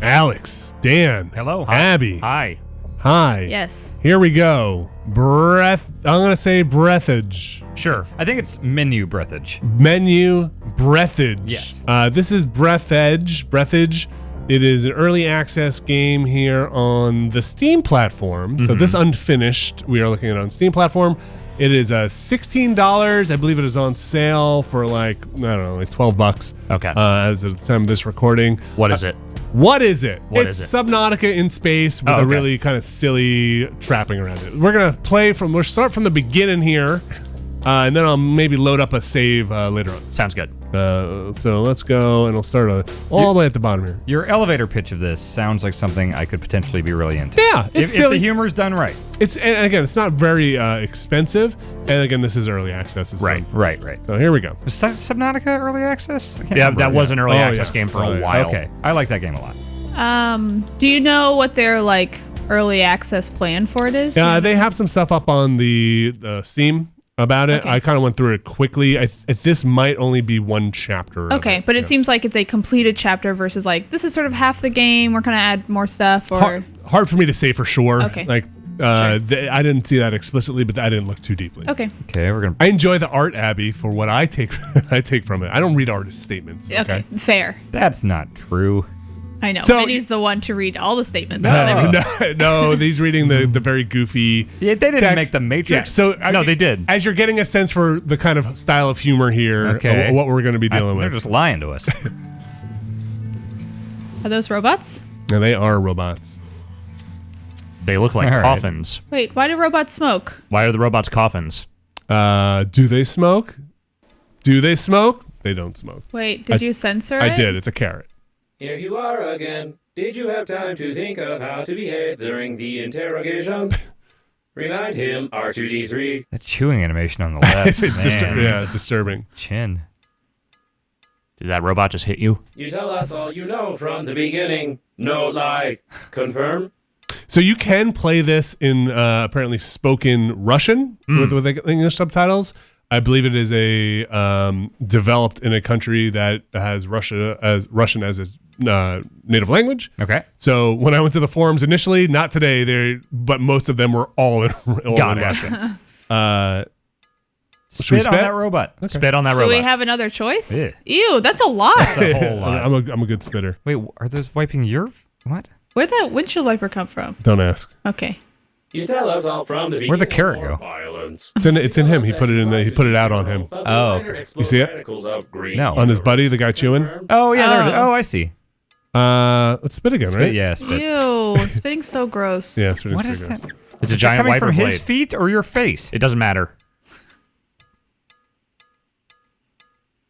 Alex, Dan. Hello. Abby. Hi. Hi. Yes. Here we go. I'm going to say Breathedge. Sure. I think it's menu breathage. Menu Breathedge. Yes. This is Breathedge. It is an early access game here on the Steam platform. So this unfinished, we are looking at it on Steam platform. It is $16. I believe it is on sale for like $12. Okay. As of the time of this recording. What is it? What is it? What it's is it? Subnautica in space with a really kind of silly trapping around it. We'll start from the beginning here, and then I'll maybe load up a save later on. Sounds good. So let's go, and we'll start all the way at the bottom here. Your elevator pitch of this sounds like something I could potentially be really into. Yeah, it's silly. If the humor's done right. And again, it's not very expensive, and again, this is early access. Right. So here we go. Was Subnautica early access? That was an early access game for a while. Okay, I like that game a lot. Do you know what their early access plan for it is? They have some stuff up on the Steam about it. Okay. I kind of went through it quickly. This might only be one chapter. Okay, but it seems like it's a completed chapter versus this is sort of half the game. We're going to add more stuff. Or hard for me to say for sure. Okay. I didn't see that explicitly, but I didn't look too deeply. Okay, we're gonna. I enjoy the art, Abby, for what I take. I take from it. I don't read artist statements. okay, fair. That's not true. I know. So- Minnie's the one to read all the statements. No, he's reading the very goofy. Yeah, they didn't text. make the Matrix. Yeah, so No, they did. As you're getting a sense for the kind of style of humor here, Okay. what we're going to be dealing They're with. just lying to us. Are those robots? Yeah, they are robots. They look like All right. coffins. Wait, why do robots smoke? Why are the robots coffins? Do they smoke? They don't smoke. Wait, did you censor it? I did. It's a carrot. Here you are again. Did you have time to think of how to behave during the interrogation? Remind him, R2-D3. That chewing animation on the left. It's man. disturbing. Chin. Did that robot just hit you? You tell us all you know from the beginning. No lie. Confirm? So you can play this in apparently spoken Russian with English subtitles. I believe it is a developed in a country that has Russian as its native language. Okay. So when I went to the forums initially, not today, but most of them were all in Russian. Should we Spit on that robot. Okay. Spit on that Do robot. we have another choice? Yeah. Ew, that's a lot. That's a whole lot. I'm a good spitter. Wait, are those wiping your... What? Where'd that windshield wiper come from? Don't ask. Okay. You tell us all from the beginning. Where'd the carrot more go? Violence. It's in him. He put it in. He put it out on him. Oh. You see it? No. On his buddy, the guy chewing. Oh, yeah, there it is. Oh. Oh, I see. Let's spit again, Spit, right? yeah, spit. Ew, spitting's so gross. Yeah, spitting. What is that? It's a Is that giant coming wiper from blade. his feet or your face? It doesn't matter.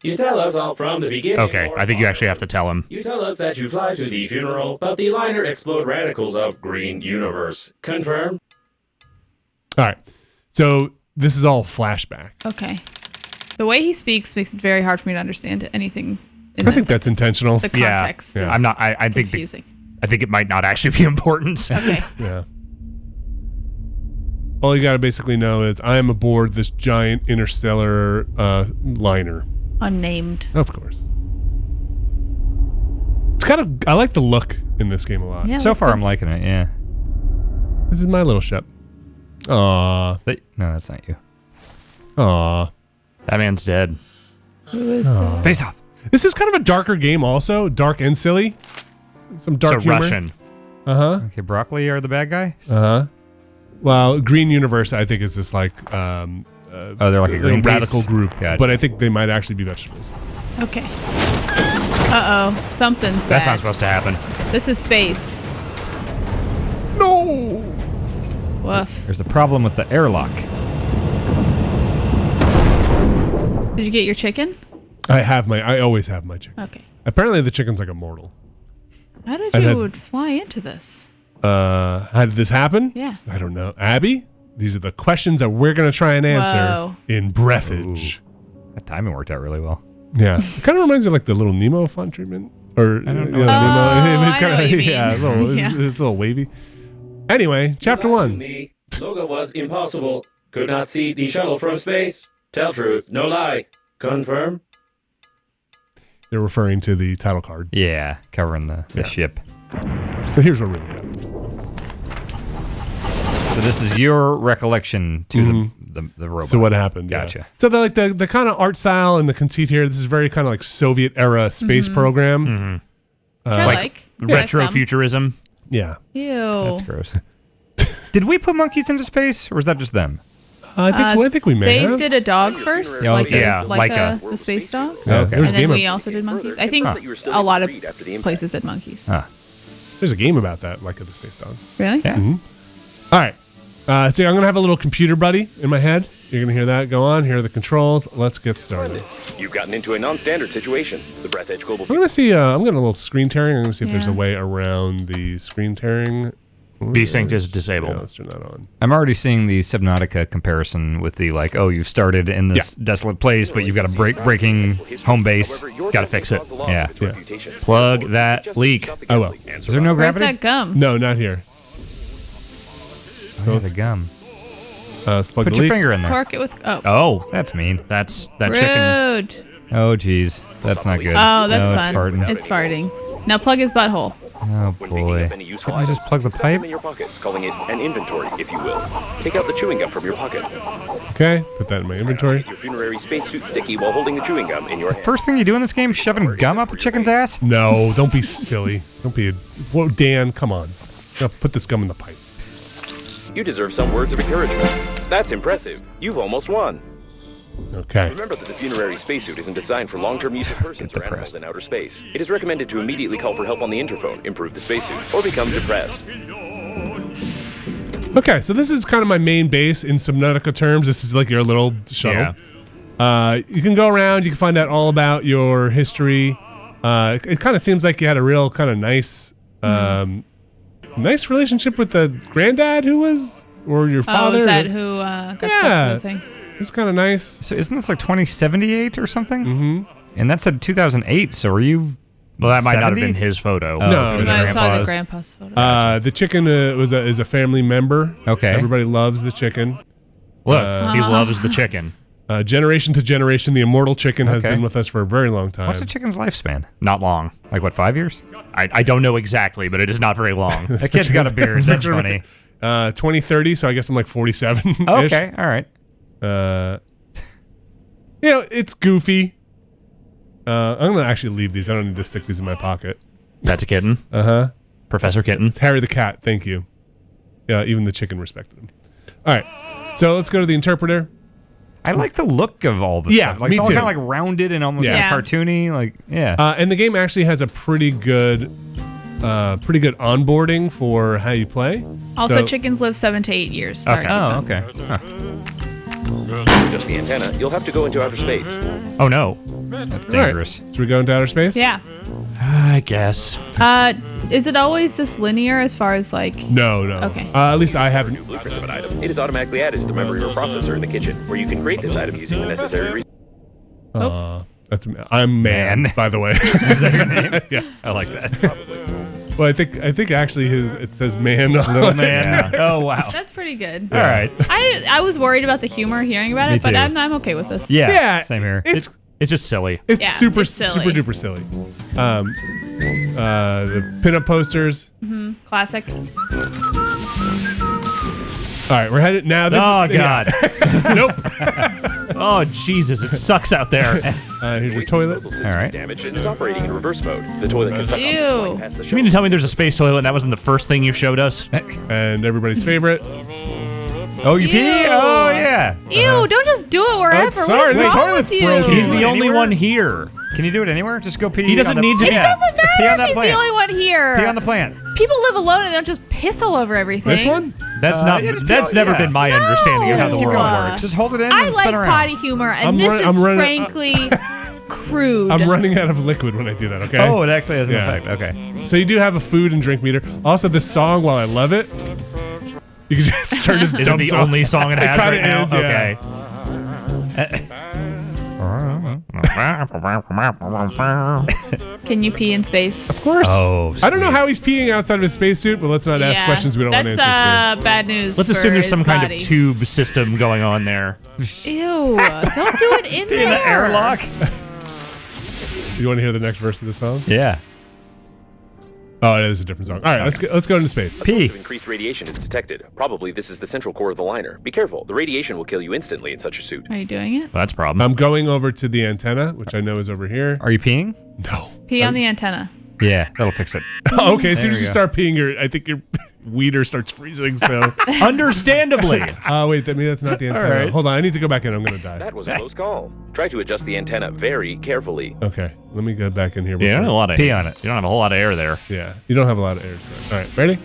You tell us all from the beginning. Okay, more I think you actually have to violence. tell him. You tell us that you fly to the funeral, but the liner explode radicals of green universe. Confirm? All right. So this is all flashback. Okay. The way he speaks makes it very hard for me to understand anything. I think that's intentional. The Yeah. context Yeah. is I'm not. I think. confusing. I think it might not actually be important. Okay. Yeah. All you gotta basically know is I am aboard this giant interstellar liner. Unnamed. Of course. It's kind of. I like the look in this game a lot. Yeah, So that's far, good. I'm liking it, yeah. This is my little ship. Aw. No, that's not you. Aw. That man's dead. Who is that? Face off. This is kind of a darker game also. Dark and silly. Some dark It's a humor. Russian. Uh-huh. Okay, broccoli are the bad guys? Uh-huh. Well, Green Universe, I think, is this like They're like a green radical base. group. Gotcha. But I think they might actually be vegetables. Okay. Uh-oh. Something's That's bad. not supposed to happen. This is space. No. Woof. There's a problem with the airlock. Did you get your chicken? I always have my chicken. Okay. Apparently the chicken's like immortal. How did And you has- would fly into this? How did this happen? Yeah. I don't know. Abby, these are the questions that we're going to try and answer Whoa. in Breathedge. That timing worked out really well. Yeah. It kind of reminds me of like the little Nemo font treatment. Or, I don't know. Nemo. Oh, It's I know kinda, what you mean. yeah, it's a little wavy. Anyway, chapter You lied to 1. me. Logo was impossible. Could not see the shuttle from space. Tell truth, no lie. Confirm? They're referring to the title card. Yeah, covering the ship. So here's what really happened. So this is your recollection to the robot. So what happened? yeah. Gotcha. So the kind of art style and the conceit here, this is very kind of like Soviet era space program. Which I like. Retrofuturism. Yeah. Ew. That's gross. Did we put monkeys into space, or was that just them? I think we may They have. did a dog first. Yeah, Laika. The space dog. Yeah, Okay. there was And a game then we of- also did monkeys. I think a lot of places did monkeys. There's a game about that, like the space dog. Really? Yeah. All right. So I'm gonna have a little computer buddy in my head. You're gonna hear that go on. Here are the controls. Let's get started. You've gotten into a non-standard situation. The Breathedge Global. I'm gonna see. I'm gonna a little screen tearing. I'm gonna see if there's a Yeah. way around the screen tearing. Desync is Yeah, disabled. let's turn that on. I'm already seeing the Subnautica comparison with the like, oh, you've started in this desolate place, but you've got a breaking home base. Gotta fix it. Yeah. Plug that leak. I will. Is there no Where's gravity? that gum? No, not here. Oh, the gum. Let's plug Put the your leak. finger in there. Cork it with. Oh. Oh, That's mean. that's that chicken. Rude. Oh, jeez. That's not good. Oh, that's no, fun. It's farting. It's farting. Now plug his butthole. Oh, When picking boy. up any useful Couldn't I just items, plug the stuff them pipe? in your pockets, calling it an inventory, if you will. Take out the chewing gum from your pocket. Okay, put that in my inventory. Get your funerary spacesuit sticky while holding the chewing gum in your hand. First thing you do in this game, shoving gum up a chicken's ass? No, don't be silly. Don't be. Whoa, Dan, come on. Now put this gum in the pipe. You deserve some words of encouragement. That's impressive. You've almost won. Okay. Remember that the funerary spacesuit isn't designed for long-term use of persons or animals depressed. in outer space. It is recommended to immediately call for help on the interphone, improve the spacesuit, or become depressed. Okay, so this is kind of my main base in Subnautica terms. This is like your little shuttle. You can go around. You can find out all about your history. It kind of seems like you had a real kind of nice, nice relationship with the granddad who was, or your father. Oh, is that who got Yeah. stuck with the thing? It's kind of nice. So isn't this like 2078 or something? Mm-hmm. And that said 2008, so are you... Well, that might not have 70? been his photo. No, You no, might have saw the grandpa's. grandpa's photo. The chicken is a family member. Okay. Everybody loves the chicken. Look, he loves the chicken. Generation to generation, the immortal chicken has Okay. been with us for a very long time. What's a chicken's lifespan? Not long. Like what, 5 years? I don't know exactly, but it is not very long. That kid's got a beard. That's funny. 2030, so I guess I'm like 47. Okay, all right. You know, it's goofy. I'm gonna actually leave these. I don't need to stick these in my pocket. That's a kitten. Professor Kitten. It's Harry the cat. Thank you. Yeah, even the chicken respected him. All right, so let's go to the interpreter. I like the look of all this Yeah, stuff. Like, me it's all too. kind of like rounded and almost Yeah. kind of cartoony. Like, yeah. And the game actually has a pretty good onboarding for how you play. Also, So- chickens live 7 to 8 years. Sorry. Oh, okay. Huh. Just the antenna, you'll have to go into outer space. Oh no. That's All right, dangerous. so we go into outer space. Yeah. I guess. Is it always this linear as far as like? No. Okay. At least I haven't. Blueprint of an item. It is automatically added to the memory or processor in the kitchen, where you can create this item using the necessary I'm man, Man. by the way. Is that your name? Yes. I like that. Well, I think actually it says man. Little man. Oh, wow. That's pretty good. All right. I was worried about the humor hearing about Me it, but too. I'm okay with this. Yeah, Yeah, same here. It's It's just silly. it's Yeah, super it's silly. super duper silly. The pinup posters. Classic. All right, we're headed now. This Oh yeah. god. Nope. Oh Jesus, it sucks out there. Here's your Waste toilet. disposal system All right. is damaged and is operating in reverse mode. The toilet can suck up to Ew. 20 past the You mean to tell me there's a space toilet and that wasn't the first thing you showed us? And everybody's favorite. Oh, you pee? Ew. Oh, yeah. Ew! Don't just do it wherever. sorry, what the is wrong toilet's with you? broken. He's the Anywhere? only one here. Can you do it anywhere? Just go pee. He doesn't on the- need to- It Yeah. doesn't Pee on matter. that He's plant. the only one here. Pee on the plant. People live alone and don't just piss all over everything. This one? That's not. yeah, just That's pee- never yeah. been my understanding of how the No. world Keep works. Just hold it in I and like spin around. potty humor, and I'm this run- is I'm running- frankly crude. I'm running out of liquid when I do that. Okay. Oh, it actually has an Yeah. effect. Okay. So you do have a food and drink meter. Also, this song, while I love it, you can just turn this. Is it dumb the song. only song it has kinda right now? is, yeah. Can you pee in space? Of course. Oh, I don't know sweet. how he's peeing outside of his spacesuit, but let's not ask questions we don't want That's answers to. bad news. Let's for assume there's his some kind body. of tube system going on there. Ew! Don't do it in there. In the airlock? You want to hear the next verse of the song? Yeah. Oh, it is a different song. All right, let's go into space. A source of increased radiation is detected. Probably this is the central core of the liner. Be careful. The radiation will kill you instantly in such a suit. Are you doing it? Well, that's a problem. I'm going over to the antenna, which I know is over here. Are you peeing? No. Pee on the antenna. Yeah, that'll fix it. Okay, as soon There as you we go. start peeing, I think your wiener starts freezing. So, Understandably. wait, that's not the antenna. right. Hold on, I need to go back in. I'm gonna die. That was a close call. Try to adjust the antenna very carefully. Okay, let me go back in here. Yeah, you don't have a lot of Pee on it. You don't have a whole lot of air there. Yeah, you don't have a lot of air. So. All right, ready?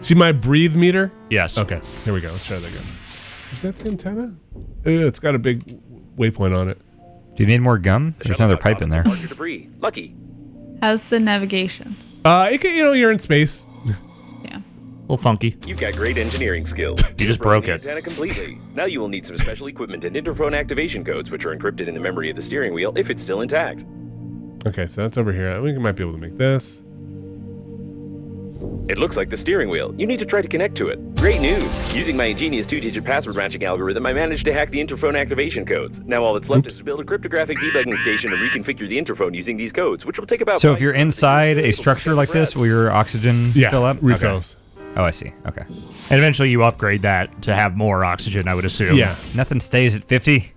See my breathe meter? Yes. Okay, here we go. Let's try that again. Is that the antenna? It's got a big waypoint on it. Do you need more gum? The There's another shuttlecock pipe in bottoms there. are larger debris. Lucky. How's the navigation? You're in space. Yeah. A little funky. You've got great engineering skills. You just broke the it. Antenna completely. Now you will need some special equipment and interphone activation codes, which are encrypted in the memory of the steering wheel if it's still intact. Okay, so that's over here. I think we might be able to make this. It looks like the steering wheel. You need to try to connect to it. Great news! Using my ingenious 2-digit password matching algorithm, I managed to hack the interphone activation codes. Now all that's left is to build a cryptographic debugging station and reconfigure the interphone using these codes, which will take about. So if you're inside a structure like this, will your oxygen fill up? refills. Okay. Oh, I see. Okay. And eventually you upgrade that to have more oxygen, I would assume. Yeah. Nothing stays at 50.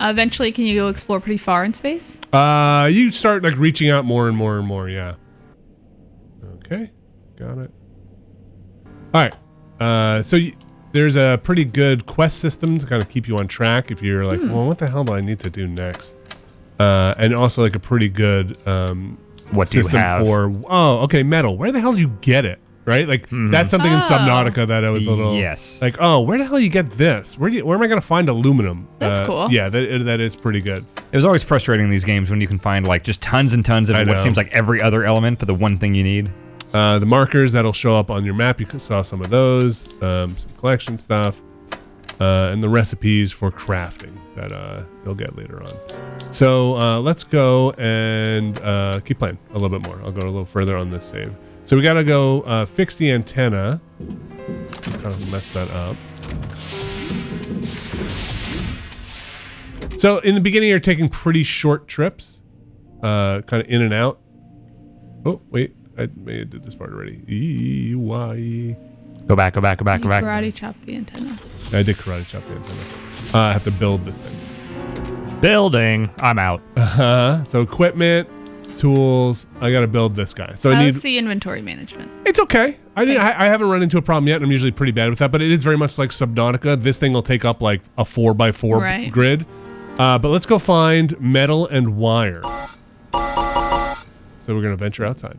Eventually, can you go explore pretty far in space? You start like reaching out more and more and more. Yeah. Okay, got it. All right. There's a pretty good quest system to kind of keep you on track if you're like, well, what the hell do I need to do next? And also like a pretty good What do you system have? for. Oh, okay, metal. Where the hell do you get it? Right, like that's something in Subnautica that I was a little Yes. like, oh, where the hell you get this? Where am I gonna find aluminum? That's cool. Yeah, that is pretty good. It was always frustrating in these games when you can find like just tons and tons of I what know. seems like every other element, but the one thing you need. The markers that'll show up on your map, you saw some of those, some collection stuff, and the recipes for crafting that you'll get later on. So let's go and keep playing a little bit more. I'll go a little further on this save. So we gotta go fix the antenna. Kind of mess that up. So in the beginning, you're taking pretty short trips, kind of in and out. Oh, wait. I may have did this part already. E-Y. Go back. You karate chop the antenna. I did karate chop the antenna. I have to build this thing. Building. I'm out. So equipment, tools. I got to build this guy. So I need. How's the inventory management? It's okay. I haven't run into a problem yet, and I'm usually pretty bad with that. But it is very much like Subnautica. This thing will take up like a 4x4 Right. grid. But let's go find metal and wire. So we're gonna venture outside.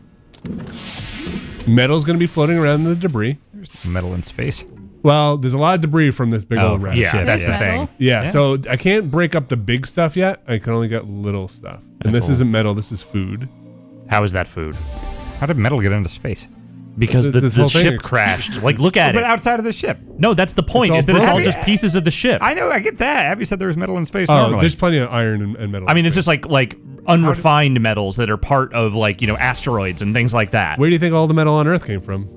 Metal's gonna be floating around in the debris. Metal in space. Well, there's a lot of debris from this big old from wreck. the Yeah, ship. that's the There's thing. metal. Yeah, Yeah. so I can't break up the big stuff yet. I can only get little stuff. And That's this isn't metal, this is food. How is that food? How did metal get into space? Because This the whole thing ship ex- crashed. Like, look at But it. outside of the ship. No, that's the point. all Is that it's all broken. just pieces of the ship. I know, I get that. Abby said there was metal in space Oh, normally. there's plenty of iron and metal. I mean, in it's space. just like unrefined metals that are part of like asteroids and things like that. Where do you think all the metal on Earth came from?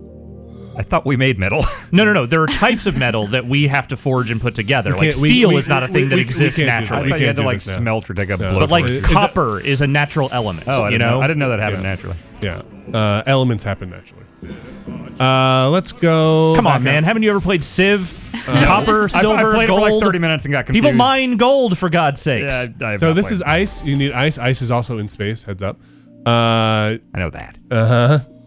I thought we made metal. No. There are types of metal that we have to forge and put together. Like can't- we- steel we- is not a thing that we exists can't do that. I naturally. We thought you had can't to do like this now. smelt or take a No. blow. But like It- copper is a natural element. I you know? didn't know that happened Yeah. naturally. Yeah. Elements happen naturally. Let's go. Come on, back man. up. Haven't you ever played Civ? Copper, silver, I played gold. it for like 30 minutes and got confused. People mine gold for God's sakes. Yeah, I have So not this played. is ice. You need ice. Ice is also in space. Heads up. I know that.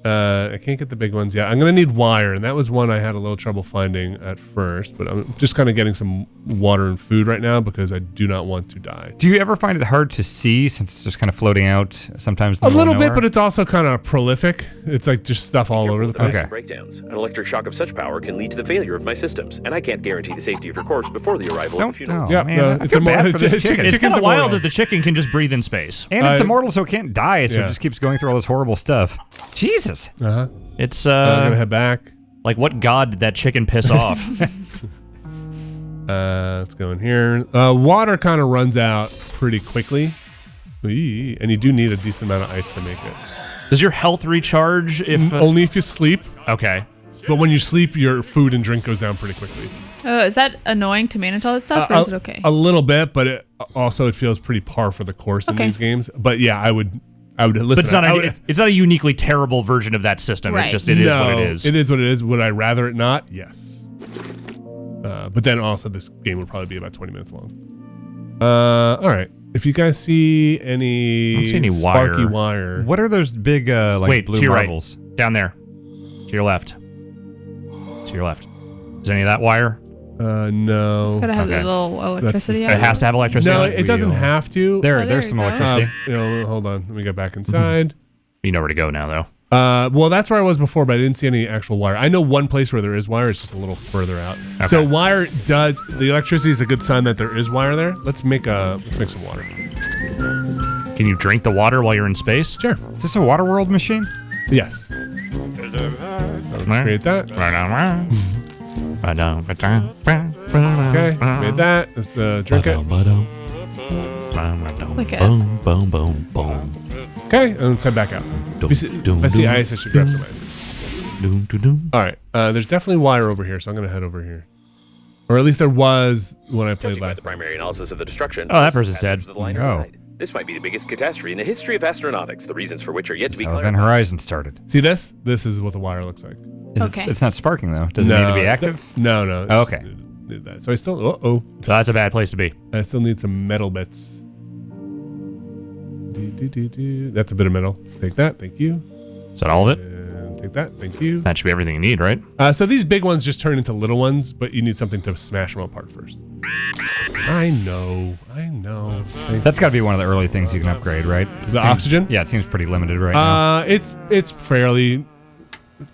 I can't get the big ones yet. I'm gonna need wire, and that was one I had a little trouble finding at first. But I'm just kind of getting some water and food right now because I do not want to die. Do you ever find it hard to see since it's just kind of floating out sometimes? A little bit, but it's also kind of prolific. It's like just stuff all over the Careful with place. ice and breakdowns. An electric shock of such power can lead to the failure of my systems, and I can't guarantee the safety of your corpse before the arrival of Don't the funeral. know. Yeah, man. no, I it's feel bad immortal. for this chicken. It's Chicken's kind of wild immortal. that the chicken can just breathe in space. And it's immortal, so it can't die, so yeah. it just keeps going through all this horrible stuff. Jesus. It's I'm gonna head back. like what god did that chicken piss off? Let's go in here. Water kind of runs out pretty quickly. Eee, and you do need a decent amount of ice to make it. Does your health recharge if Only if you sleep. okay? But when you sleep, your food and drink goes down pretty quickly. Is that annoying to manage all that stuff, or is it okay? A little bit, but it feels pretty par for the course in Okay. these games. But yeah, I would I would listen. But it's not a uniquely terrible version of that system. Right. It's just it is what it is. It is what it is. Would I rather it not? Yes. But then also this game would probably be about 20 minutes long. All right. If you guys see any, I don't see any sparky wire. What are those big Wait, blue to your marbles? right. Down there. To your left. To your left. Is any of that wire? No. Gotta have Okay. the little electricity. It has to have electricity. No, on it doesn't have to. There's there some you go. electricity. Hold on. Let me get back inside. You know where to go now, though. Well, that's where I was before, but I didn't see any actual wire. I know one place where there is wire. It's just a little further out. Okay. So wire does the electricity is a good sign that there is wire there. Let's make some water. Can you drink the water while you're in space? Sure. Is this a Waterworld machine? Yes. Let's create that. Okay, made that. Let's drink it. Like a, Boom, boom, boom, boom. Okay, and let's head back out. If I see ice, I should grab some ice. Doom, doom, doom. All right, there's definitely wire over here, so I'm gonna head over here. Or at least there was when I played Judging by last the time. primary analysis of the destruction. Oh, that person's dead. passengers of the liner Oh. died. This might be the biggest catastrophe in the history of astronautics, the reasons for which are yet to be So clarified. Event Horizon started. See this? This is what the wire looks like. Okay. It's not sparking though. Does it need to be active? No. It's Oh, just okay. need that. So I still. So that's a bad place to be. I still need some metal bits. That's a bit of metal. Take that. Thank you. Is that all of it? And take that. Thank you. That should be everything you need, right? So these big ones just turn into little ones, but you need something to smash them apart first. I know. That's got to be one of the early things you can upgrade, right? The oxygen? Yeah, it seems pretty limited right now. It's fairly.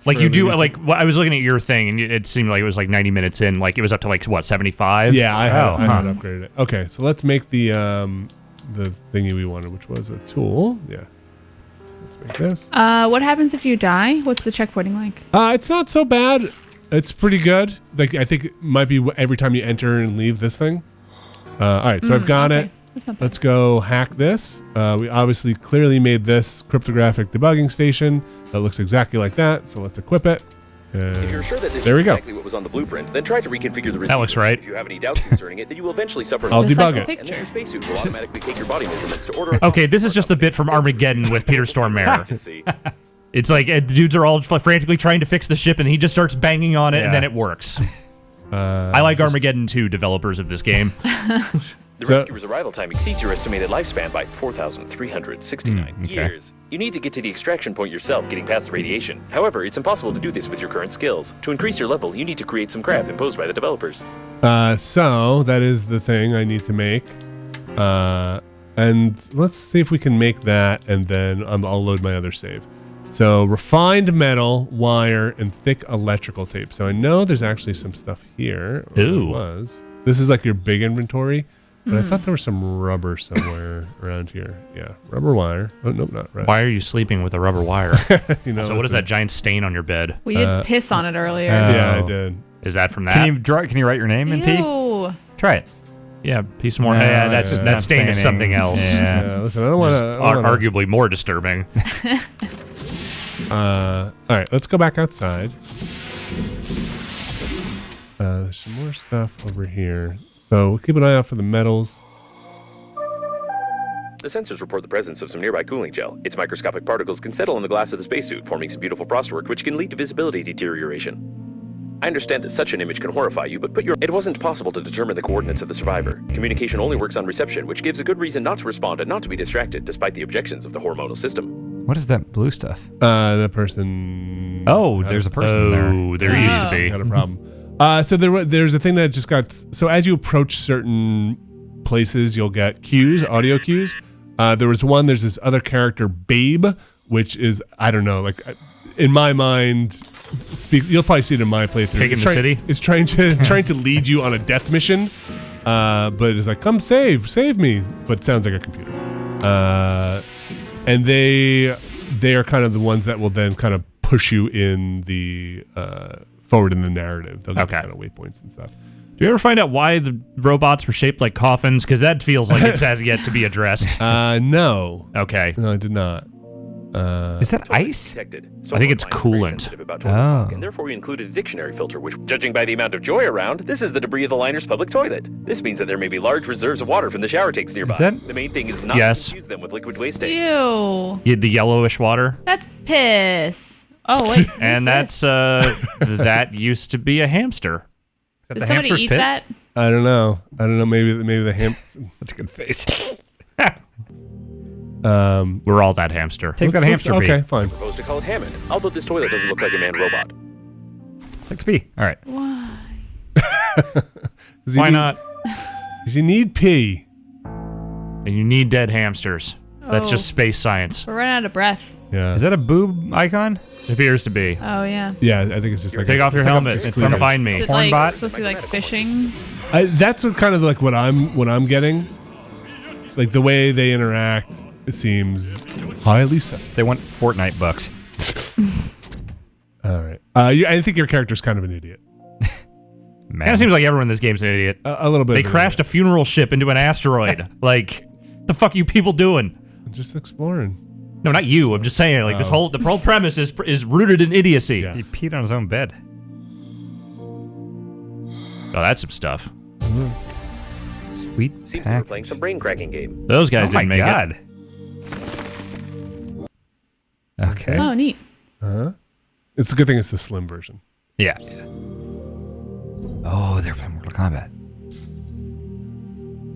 Like you do, recent. like I was looking at your thing, and it seemed like it was like 90 minutes in. Like it was up to like what 75. Yeah, I had huh. upgraded it. Okay, so let's make the thingy we wanted, which was a tool. Yeah. Let's make this. what happens if you die? What's the checkpointing like? It's not so bad. It's pretty good. Like I think it might be every time you enter and leave this thing. All right, so I've got okay. it. That's not bad. Let's go hack this. We obviously clearly made this cryptographic debugging station that looks exactly like that. So let's equip it. If you're sure that this There is we go. exactly what was on the blueprint, then try to reconfigure the receiver. That looks right. If you have any doubts concerning it, then you will eventually suffer. I'll Just debug like the it. And then your picture. spacesuit will automatically take your body measurements to order. Okay, this is just the bit from Armageddon with Peter Stormare. See. It's like the dudes are all frantically trying to fix the ship, and he just starts banging on it, and then it works. I like Armageddon 2, developers of this game. The So- rescuer's arrival time exceeds your estimated lifespan by 4,369 okay. years. You need to get to the extraction point yourself, getting past the radiation. However, it's impossible to do this with your current skills. To increase your level, you need to create some crap imposed by the developers. So that is the thing I need to make. And let's see if we can make that, and then I'll load my other save. So refined metal, wire, and thick electrical tape. So I know there's actually some stuff here. Or there Ooh. was. This is like your big inventory. But I thought there was some rubber somewhere around here. Yeah, rubber wire. Oh, nope, not right. Why are you sleeping with a rubber wire? You know, So what is that giant stain on your bed? We did piss on it earlier. Yeah, I Oh. did. Is that from that? Can you write your name in P? Ew. Try it. Yeah, piece more. No, Yeah, that's it's that not stain is staining. something else. Yeah. Yeah, listen, I don't want to. Arguably more disturbing. All right, let's go back outside. There's some more stuff over here. So we'll keep an eye out for the metals. The sensors report the presence of some nearby cooling gel. Its microscopic particles can settle on the glass of the spacesuit, forming some beautiful frostwork which can lead to visibility deterioration. I understand that such an image can horrify you, but it wasn't possible to determine the coordinates of the survivor. Communication only works on reception, which gives a good reason not to respond and not to be distracted, despite the objections of the hormonal system. What is that blue stuff? The person. Oh, there's a person there. Oh, there used to be. Got a problem. So there's a thing that just got. So as you approach certain places, you'll get cues, audio cues. There was one. There's this other character, Babe, which is I don't know, like in my mind. You'll probably see it in my playthrough. Pig in the City? It's trying to lead you on a death mission, but it's like come save me, but it sounds like a computer. And they are kind of the ones that will then kind of push you in the forward in the narrative. They'll give you Okay. kind of waypoints and stuff. Do you ever find out why the robots were shaped like coffins? Because that feels like it has yet to be addressed. No, Okay. I did not. Is that ice? Detected. I think it's Someone might be very coolant. sensitive about toilet Oh. talk, and therefore we included a dictionary filter, which, judging by the amount of joy around, this is the debris of the liner's public toilet. This means that there may be large reserves of water from the shower takes nearby. that- The main thing is not Yes. to confuse them with liquid waste tanks. Ew. The yellowish water. That's piss. Oh, wait. And that's that used to be a hamster. Is that Did the somebody hamster's eat piss? that? I don't know. Maybe the ham. That's a good face. We're all that hamster. Take that hamster pee. Okay, fine. Proposed to call it Hammond, although this toilet doesn't look like a manned robot. Take the pee. All right. Why not? Does he need pee? And you need dead hamsters. That's just space science. We're running out of breath. Yeah. Is that a boob icon? It appears to be. Oh, yeah. Yeah, I think it's just like Take off your helmet. It's clear. gonna find me. Is it Porn like bot? supposed to be like fishing? That's what kind of like what I'm getting. Like the way they interact, it seems highly suspect. They want Fortnite bucks. All right. I think your character's kind of an idiot. Man. Kind of seems like everyone in this game's an idiot. A little bit. They of an crashed a funeral ship into an asteroid. Like, the fuck you people doing? idiot. Just exploring. No, not you. I'm just saying. Like, the whole premise is rooted in idiocy. Yeah. He peed on his own bed. Oh, that's some stuff. Sweet Seems like we're pack. playing some brain cracking game. Those guys Oh my didn't make god. it. Okay. Oh, neat. It's a good thing it's the slim version. Yeah. Oh, they're playing Mortal Kombat.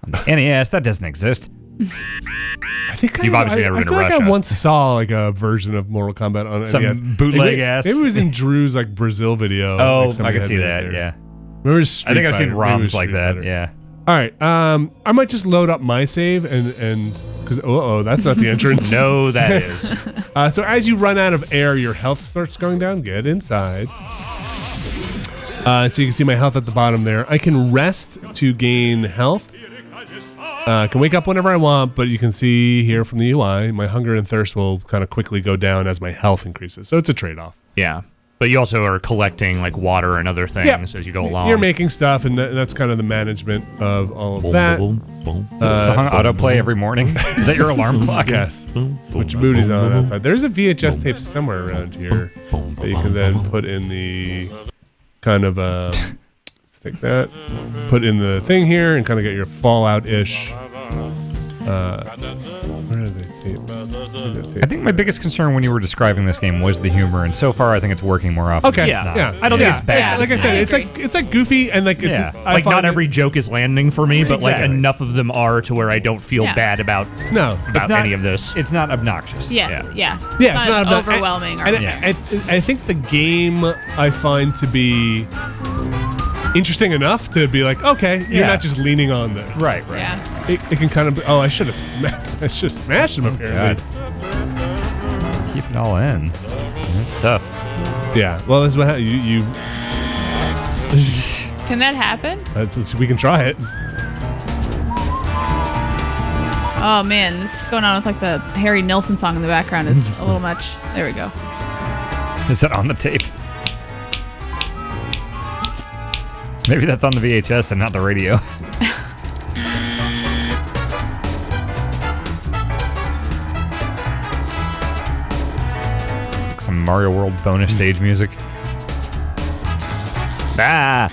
On the NES, that doesn't exist. I think You've obviously never I been to feel like Russia. I once saw like a version of Mortal Kombat on Some NES. bootleg ass. Maybe it was in Drew's like Brazil video. Oh, like, I somebody can had see it that. there. Yeah. Remember Street I think I've seen Fighter? Maybe it was ROMs like Street that. Fighter. Yeah. All right. I might just load up my save and because that's not the entrance. No, that is. So as you run out of air, your health starts going down. Get inside. So you can see my health at the bottom there. I can rest to gain health. I can wake up whenever I want, but you can see here from the UI, my hunger and thirst will kind of quickly go down as my health increases. So it's a trade-off. Yeah. But you also are collecting, like, water and other things as you go along. You're making stuff, and that's kind of the management of all of that. Song autoplay every morning. Is that your alarm clock? Yes. Put your booties on outside. There's a VHS tape somewhere around here that you can then put in the kind of let's take that, put in the thing here, and kind of get your Fallout-ish. Where are the tapes? I think my biggest concern when you were describing this game was the humor, and so far I think it's working more often. Okay. than Yeah. it's not. Yeah. I don't think it's bad. Yeah. Like I said, I agree. it's like goofy and like it's Yeah. I Like, find not it- every joke is landing for me, but, like, Exactly. enough of them are to where I don't feel Yeah. bad about no. It's not- any of this. It's not obnoxious. Yes. Yeah. Yeah, it's not about- overwhelming. And or Yeah. I think the game I find to be interesting enough to be like, okay, you're Yeah. not just leaning on this. Right. yeah. It can kind of be, oh, I should have smashed him apparently. Keep it all in. That's tough. Yeah. Well, this is what you Can that happen? we can try it. Oh man, this is going on with like the Harry Nilsson song in the background is a little much. There we go. Is that on the tape? Maybe that's on the VHS and not the radio. Like some Mario World bonus stage music. Ah!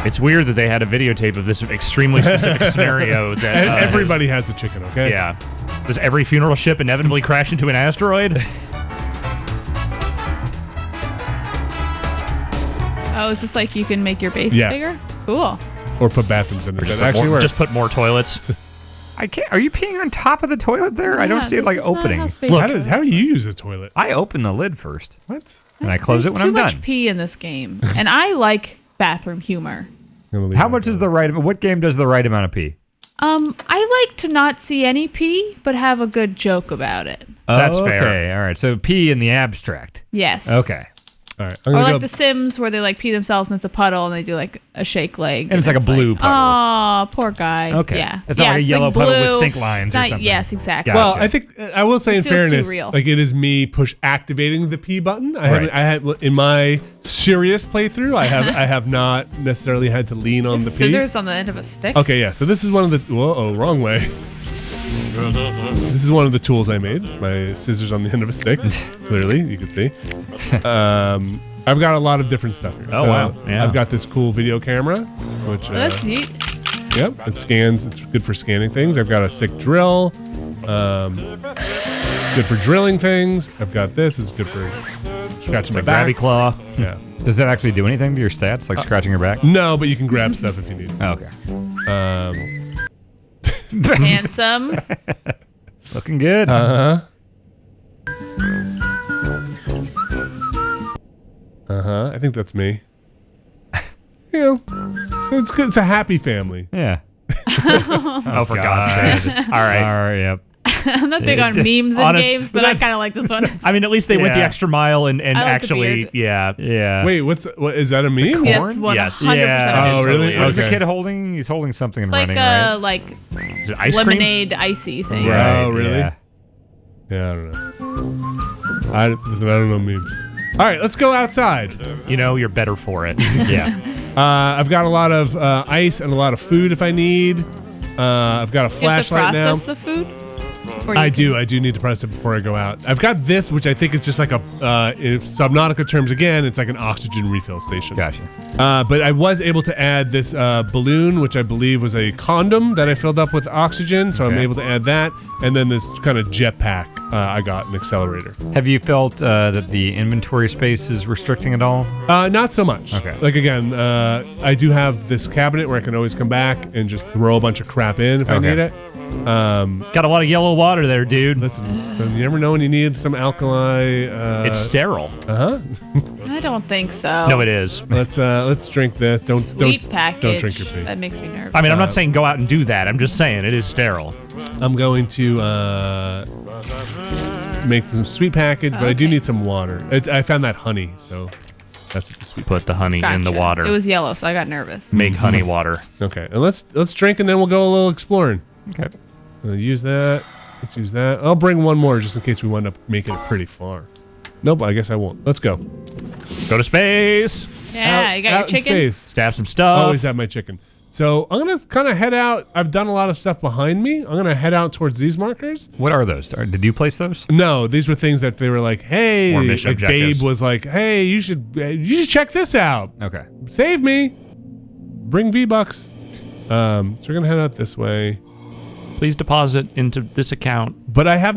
It's weird that they had a videotape of this extremely specific scenario that Everybody has a chicken, okay? Yeah. Does every funeral ship inevitably crash into an asteroid? Oh, is this like you can make your base Yes. bigger? Cool. Or put bathrooms in it. Just That actually works. just put more toilets. I can't. Are you peeing on top of the toilet there? I don't Yeah, see it this like is not opening. how space Look, goes. how do you use the toilet? I open the lid first What? and I close There's it when too I'm much done. pee in this game, and I like bathroom humor. How much is the right? What game does the right amount of pee? I like to not see any pee, but have a good joke about it. That's okay. fair. All right. So pee in the abstract. Yes. Okay. All right. Or like The Sims, where they like pee themselves and it's a puddle, and they do like a shake leg. And it's like a blue puddle. Oh, poor guy. Okay. Yeah. It's not like a yellow puddle with stink lines or something. Yes, exactly. Gotcha. Well, I think I will say This in feels too fairness, real. like it is me activating the P button. I Right. had in my serious playthrough, I have not necessarily had to lean on the P. Scissors on the end of a stick. Okay, yeah. So this is one of the wrong way. This is one of the tools I made. It's my scissors on the end of a stick. Clearly, you can see. I've got a lot of different stuff here. Oh, wow. Yeah. I've got this cool video camera, which Oh, that's neat. yep, it scans. It's good for scanning things. I've got a sick drill. Good for drilling things. I've got this. It's good for scratching my back. Grabby claw. Yeah. Does that actually do anything to your stats, like scratching your back? No, but you can grab stuff if you need. Oh, okay. Handsome. Looking good. I think that's me. You know, so it's good. It's a happy family. Yeah. Oh, for God's sake. All right. All right. Yep. I'm not big on memes in games, but I kind of like this one. I mean, at least they went the Yeah. extra mile and like the actually, beard. yeah. Yeah. Wait, what is that a meme? Yes, corn? 100% Yes. a Yeah. meme. Oh, really? Totally is. What's the Okay. kid holding? He's holding something and Like running, right? like Is it ice cream? lemonade icy thing. Right. Oh, really? Yeah. Yeah, I don't know. I don't know memes. All right, let's go outside. You know, you're better for it. Yeah. I've got a lot of ice and a lot of food if I need. I've got a You have to flashlight now. process the food? Or you I do need to process it before I go out. I've got this, which I think is just like a, in Subnautica terms again, it's like an oxygen refill station. Gotcha. But I was able to add this balloon, which I believe was a condom that I filled up with oxygen, so I'm Okay. able to add that. And then this kind of jetpack, I got an accelerator. Have you felt that the inventory space is restricting at all? Not so much. Okay. Like again, I do have this cabinet where I can always come back and just throw a bunch of crap in if I Okay. need it. Got a lot of yellow water there, dude. Listen, so you never know when you need some alkali. It's sterile. I don't think so. No, it is. Let's drink this. Sweet package. Don't drink your pee. That makes me nervous. I mean, I'm not saying go out and do that. I'm just saying it is sterile. I'm going to make some sweet package, but I do Okay. need some water. I found that honey, so that's what the sweet. Put the honey in the Gotcha. water. It was yellow, so I got nervous. Make honey water. Okay, and let's drink and then we'll go a little exploring. Okay. Use that. Let's use that. I'll bring one more just in case we wind up making it pretty far. Nope, I guess I won't. Let's go. Go to space. Yeah, you got your out in chicken. space. Stab some stuff. Always have my chicken. So I'm gonna kind of head out. I've done a lot of stuff behind me. I'm gonna head out towards these markers. What are those? Did you place those? No, these were things that they were like, hey, Or mission like Babe objectives. was like, hey, you should check this out. Okay. Save me. Bring V-Bucks. So we're gonna head out this way. Please deposit into this account. But I have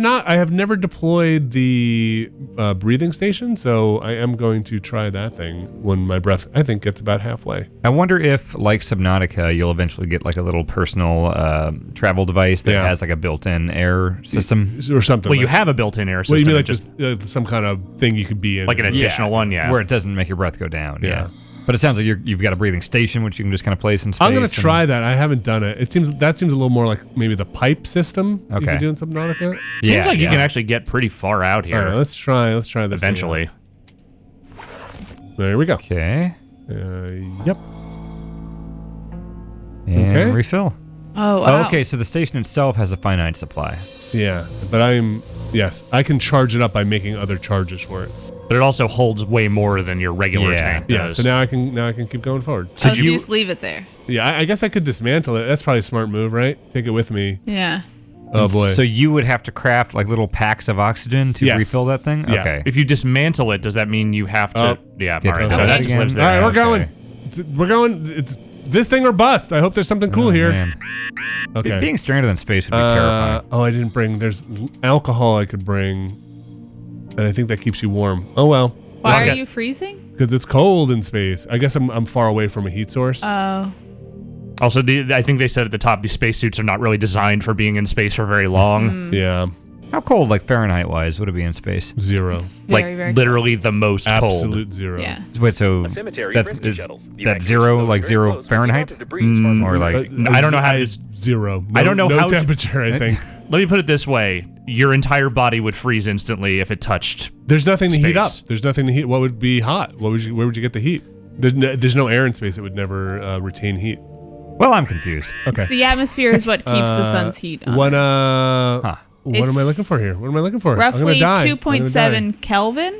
never deployed the breathing station, so I am going to try that thing when my breath, I think, gets about halfway. I wonder if, like Subnautica, you'll eventually get like a little personal travel device that Yeah. has like a built-in air system. Or something. Well, you like, have a built-in air system. Well, you mean like just just some kind of thing you could be in. like an additional one, yeah. Where it doesn't make your breath go down. Yeah. Yeah. But it sounds like you've got a breathing station, which you can just kind of place in space. I'm gonna try that. I haven't done it. That seems a little more like maybe the pipe system you Okay. could do in Subnautica. Seems like you can actually get pretty far out here All right, let's try this thing out. eventually. There we go. Okay. Yep. And Okay. refill. Oh, wow. Okay, so the station itself has a finite supply. Yeah, but I can charge it up by making other charges for it. But it also holds way more than your regular Yeah. tank Yeah, does. so now I can keep going forward. So you just leave it there. Yeah, I guess I could dismantle it. That's probably a smart move, right? Take it with me. Yeah. Oh boy. So you would have to craft like little packs of oxygen to Yes. refill that thing? Yeah. Okay. If you dismantle it, does that mean you have to? Oh. Yeah, Get all right. to So open that it just again. lives All right, there. we're Okay. going. We're going. It's this thing or bust. I hope there's something cool Oh, here. man. Okay. Being stranded in space would be terrifying. I didn't bring. There's alcohol I could bring, and I think that keeps you warm. Oh well, Why Okay. are you freezing? because it's cold in space. I guess I'm far away from a heat source. Oh. Also, I think they said at the top these spacesuits are not really designed for being in space for very long. Yeah, How cold, like Fahrenheit-wise, would it be in space? 0. Like Very, very literally the most cold. Absolute 0. Yeah. Wait, so A cemetery that's rescue is shuttles. The that evacuation 0 zone like is very 0 close, but the Fahrenheit? amount of debris is far from Or the like I don't know how to. 0. I don't know no how to- temperature. I think. Let me put it this way: your entire body would freeze instantly if it touched. There's nothing to heat up. Space. There's nothing to heat. What would be hot? Where would you get the heat? There's no air in space. It would never retain heat. Well, I'm confused. Okay. The atmosphere is what keeps the sun's heat on. What am I looking for here? What am I looking for? I'm Roughly gonna die. 2.7 Kelvin,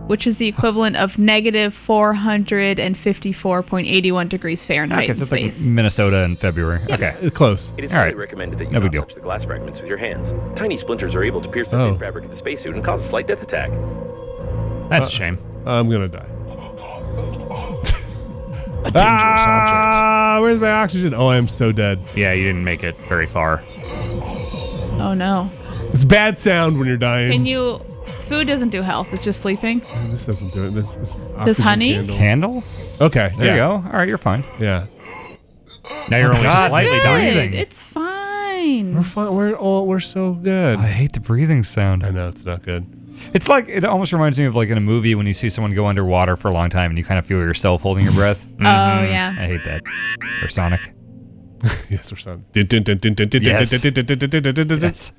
which is the equivalent of negative 454.81 degrees Fahrenheit Okay, in so it's like space. Minnesota in February. Okay. It's close. It is All highly right. recommended that you No not big deal. touch the glass fragments with your hands. Tiny splinters are able to pierce the thin fabric of the spacesuit and cause a slight death attack. That's a shame. I'm gonna die. A dangerous object. Where's my oxygen? Oh, I am so dead. Yeah, you didn't make it very far. Oh no. It's bad sound when you're dying. Can you... Food doesn't do health. It's just sleeping. This doesn't do it. This is Does oxygen honey? candle. Candle? Okay. There you go. All right, you're fine. Yeah. Now you're only God, slightly Good. dying. breathing. It's fine. We're fine. We're so good. I hate the breathing sound. I know it's not good. It's like, it almost reminds me of like in a movie when you see someone go underwater for a long time and you kind of feel yourself holding your breath. Oh, yeah. I hate that. Or Sonic. Yes, we're son. Yes. Yes.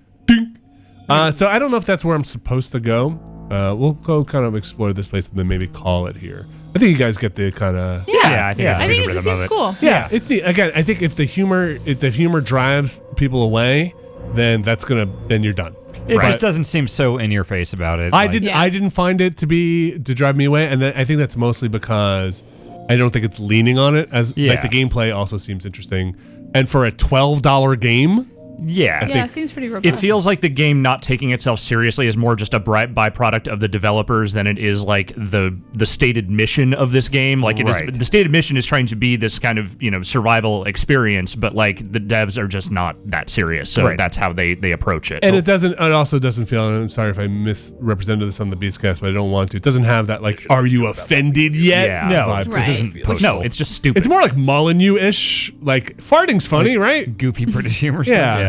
So I don't know if that's where I'm supposed to go. We'll go kind of explore this place and then maybe call it here. I think you guys get the kind of Yeah, I think Yeah. I I see think the it rhythm of seems it. cool. yeah. It's neat. Again, I think if the humor drives people away, then then you're done. It Right. just doesn't seem so in your face about it. I like- didn't. Yeah. I didn't find it to drive me away, and I think that's mostly because I don't think it's leaning on it as Yeah. like the gameplay also seems interesting, and for a $12 game, Yeah. Yeah, it seems pretty robust. It feels like the game not taking itself seriously is more just a byproduct of the developers than it is like the stated mission of this game. Like Right. the stated mission is trying to be this kind of survival experience, but like the devs are just not that serious. So Right. that's how they approach it. and it also doesn't feel. And I'm sorry if I misrepresented this on the Beastcast, but I don't want to. It doesn't have that like, are you offended yet? Yeah. No, vibe. Right. this isn't No, postal. no, it's just stupid. It's more like Molyneux-ish. Like farting's funny, right? goofy British humor Yeah. stuff.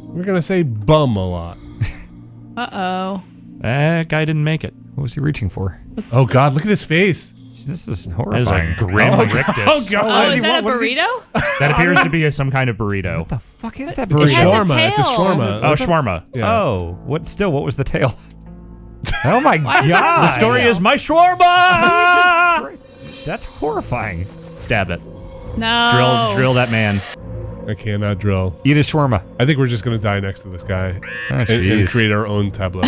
We're gonna say bum a lot. Uh-oh. That guy didn't make it. What was he reaching for? Oh God, look at his face. This is That is horrifying. a grim rictus. Oh God. Oh, is that a what is he- burrito? That appears to be some kind of burrito. What the fuck is that It burrito? has a Shawarma. It's a tail. shawarma. Oh, shawarma. Yeah. Oh, what was the tail? Oh my Why is that god. The story is my shawarma. That's horrifying. Stab it. No. Drill that man. I cannot drill. Eat a shawarma. I think we're just gonna die next to this guy Oh, and jeez. create our own tableau.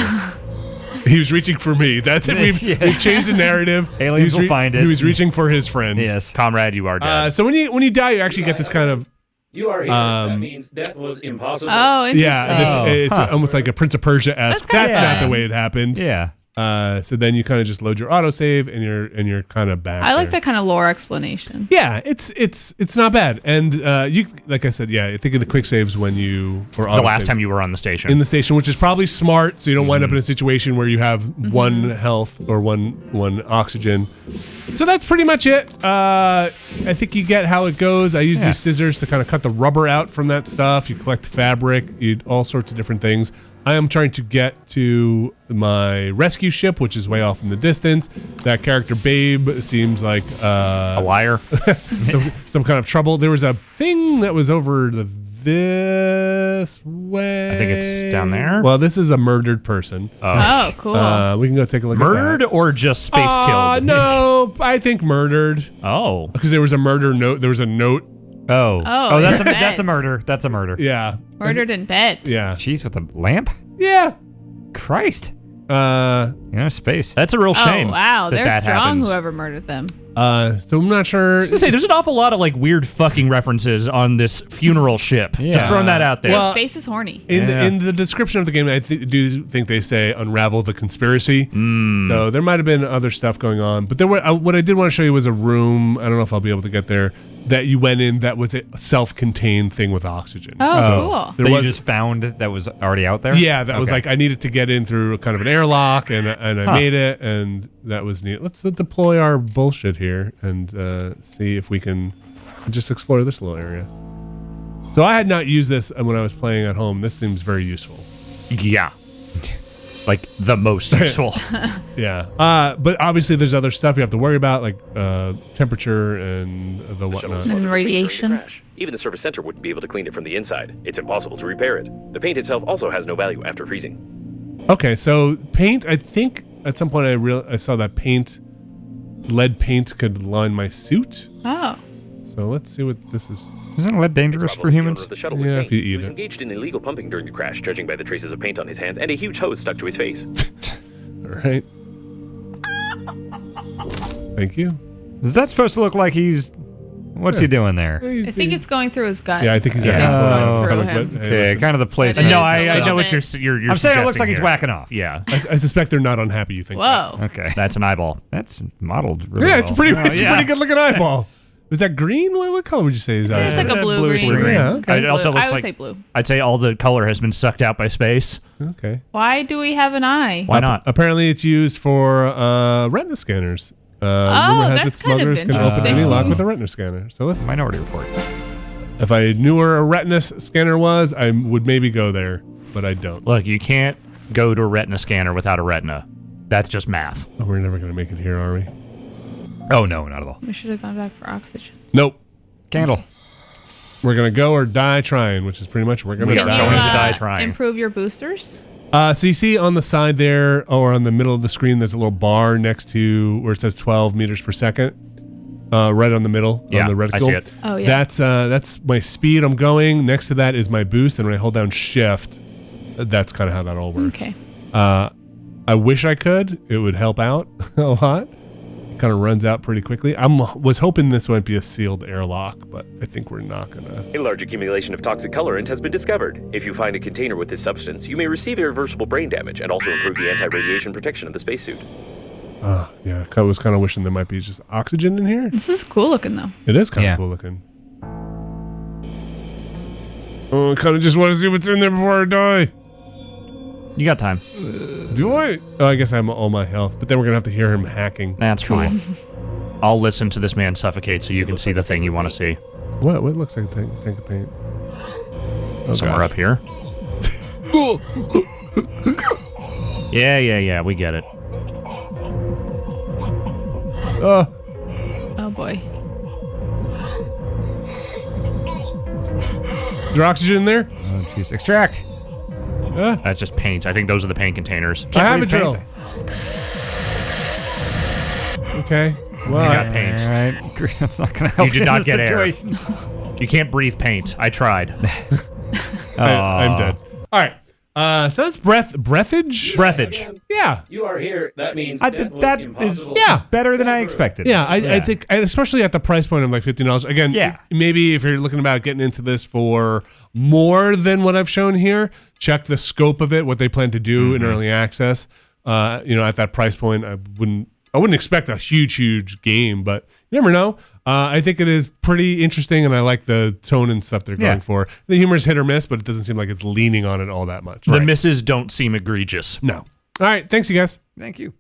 He was reaching for me. That's it. We've changed the narrative. Aliens He was will find it. He was reaching for his friend. Yes. Comrade, you are dead. So when you die, you actually get this kind of You are here. That means death was impossible. Oh, interesting. yeah. It's almost like a Prince of Persia esque. That's kinda That's not the fun. way it happened. Yeah. So then you kind of just load your autosave and you're kind of back. I like there. that kind of lore explanation. Yeah, it's not bad. And you like I said, yeah, I think of the quick saves when you or the last autosaves time you were on the station. in the station, which is probably smart, so you don't wind up in a situation where you have one health or one oxygen. So that's pretty much it. I think you get how it goes. I use these scissors to kind of cut the rubber out from that stuff. You collect fabric, you all sorts of different things. I am trying to get to my rescue ship, which is way off in the distance. That character Babe seems like a liar. some kind of trouble. There was a thing that was over this way. I think it's down there. Well, this is a murdered person. Oh, cool. We can go take a look Murdered at that. or just space killed? No, I think murdered Oh. because there was a murder note. There was a note. Oh. Oh, that's in a bed. that's a murder. That's a murder. Yeah. Murdered in bed. Yeah. Jeez, with a lamp? Yeah. Christ. Space. That's a real shame. Oh, wow. that They're that strong, happens. whoever murdered them. So I'm not sure. I was gonna say, there's an awful lot of like weird fucking references on this funeral ship. Yeah. Just throwing that out there. Well, Space is horny. In the description of the game, I do think they say unravel the conspiracy. So there might have been other stuff going on, but there were. What I did want to show you was a room. I don't know if I'll be able to get there. That you went in. That was a self-contained thing with oxygen. Oh, cool. There that was you just found that was already out there? Yeah, that was Okay. like I needed to get in through kind of an airlock, and I made it, and that was neat. Let's deploy our bullshit here and see if we can just explore this little area. So I had not used this when I was playing at home. This seems very useful. yeah. like the most useful. Yeah. But obviously there's other stuff you have to worry about, like temperature and the whatnot. And radiation. Even the service center wouldn't be able to clean it from the inside. It's impossible to repair it. The paint itself also has no value after freezing. Okay, so paint, I think at some point I saw that lead paint could line my suit. Oh. So let's see what this is. Isn't lead dangerous for humans? The shuttle with Yeah, paint. if you He eat was it. engaged in illegal pumping during the crash, judging by the traces of paint on his hands and a huge hose stuck to his face. All right. Thank you. Is that supposed to look like he's... What's he doing there? I think it's going through his gut. Yeah, I think he's I think it's going through him. Okay, kind of the place. It No, is a I little know what bit. you're I'm saying it looks suggesting like he's here. whacking off. Yeah. I suspect they're not unhappy you think Whoa. Okay. That's an eyeball. That's modeled that. really Yeah, well. it's a yeah. pretty good looking eyeball. Is that green? What color would you say his eyes It's like are? a blue-green. Blue-green. Yeah, okay. It also Blue. looks I would like say blue. I'd say all the color has been sucked out by space. Okay. Why do we have an eye? Why not? Apparently it's used for retina scanners. Rumor has that's it kind of smugglers can open any interesting. lock with a retina scanner. So let's. Minority Report. If I knew where a retina scanner was, I would maybe go there, but I don't. Look, you can't go to a retina scanner without a retina. That's just math. Oh, we're never gonna make it here, are we? Oh, no, not at all. We should have gone back for oxygen. Nope. Candle. We're gonna go or die trying, which is pretty much we're gonna We are die. going to die trying. Improve your boosters? So you see on the side there, or on the middle of the screen, there's a little bar next to where it says 12 meters per second. Right on the middle, Yeah, on the reticle. I see it. Oh, yeah. That's my speed I'm going. Next to that is my boost, and when I hold down shift, that's kind of how that all works. Okay. I wish I could. It would help out a lot. It kind of runs out pretty quickly. Was hoping this might be a sealed airlock, but I think we're not gonna. A large accumulation of toxic colorant has been discovered. If you find a container with this substance, you may receive irreversible brain damage and also improve the anti-radiation protection of the spacesuit. Yeah, I was kind of wishing there might be just oxygen in here. This is cool looking, though. It is kind of Yeah. cool looking. Oh, I kind of just want to see what's in there before I die. You got time. Do I? Oh, I guess I have all my health, but then we're gonna have to hear him hacking. That's fine. I'll listen to this man suffocate so you can see the thing you want to see. What looks like a tank of paint? Oh, Somewhere gosh. up here. Yeah, we get it. Oh, boy. Is there oxygen in there? Oh, jeez. Extract. That's just paint. I think those are the paint containers. I have a breathe drill. paint. Okay. Well, You got paint. All right. That's not going to help You did in not this get air. situation. You can't breathe paint. I tried. I'm dead. All right. So that's breathedge. Breathedge. Yeah. You are here. That means I- death was that is impossible. Yeah. Better than I expected. Yeah, I think, and especially at the price point of like $15. Again, Yeah. maybe if you're looking about getting into this for more than what I've shown here, check the scope of it, what they plan to do in early access. At that price point, I wouldn't expect a huge game, but you never know. I think it is pretty interesting, and I like the tone and stuff they're going for. The humor is hit or miss, but it doesn't seem like it's leaning on it all that much. The misses don't seem egregious. No. All right. Thanks, you guys. Thank you.